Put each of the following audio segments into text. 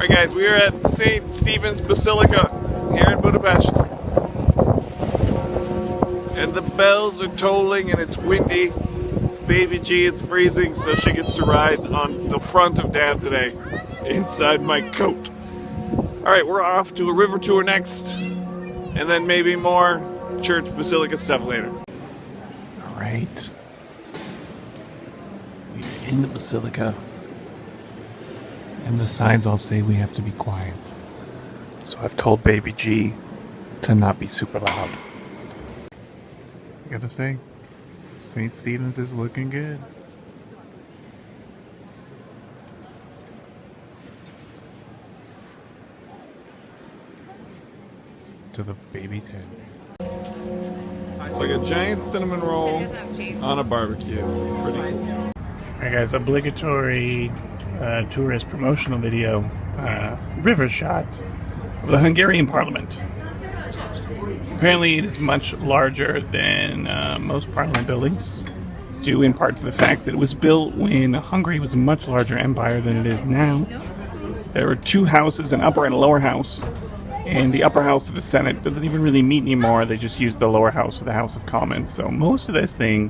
Alright guys, we are at St. Stephen's Basilica here in Budapest. And the bells are tolling and it's windy. Baby G is freezing, so she gets to ride on the front of Dad today, inside my coat. Alright, we're off to a river tour next, and then maybe more church basilica stuff later. Alright. We're in the basilica. And the signs all say we have to be quiet. So I've told Baby G to not be super loud. I gotta say, St. Stephen's is looking good. To the baby's head. It's like a giant cinnamon roll on a barbecue. Pretty cool. Alright guys, obligatory tourist promotional video, river shot of the Hungarian Parliament. Apparently it is much larger than most parliament buildings, due in part to the fact that it was built when Hungary was a much larger empire than it is now. There were two houses, an upper and a lower house, and the upper house of the Senate doesn't even really meet anymore. They just use the lower house of the House of Commons. So most of this thing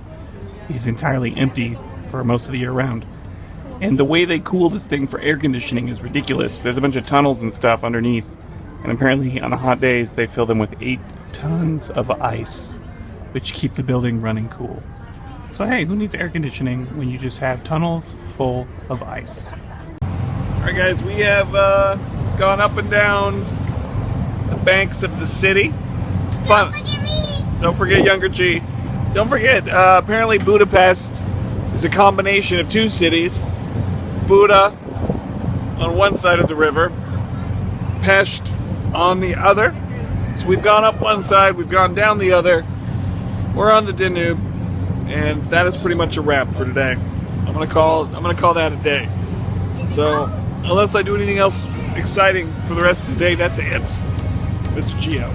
is entirely empty for most of the year round. And the way they cool this thing for air conditioning is ridiculous. There's a bunch of tunnels and stuff underneath. And apparently on the hot days, they fill them with 8 tons of ice, which keep the building running cool. So hey, who needs air conditioning when you just have tunnels full of ice? Alright guys, we have gone up and down the banks of the city. Fun. Don't forget younger G. Don't forget, apparently Budapest is a combination of 2 cities. Buda on one side of the river, Pest on the other. So we've gone up one side, we've gone down the other. We're on the Danube, and that is pretty much a wrap for today. I'm gonna call that a day. So unless I do anything else exciting for the rest of the day, that's it. Mr. G out.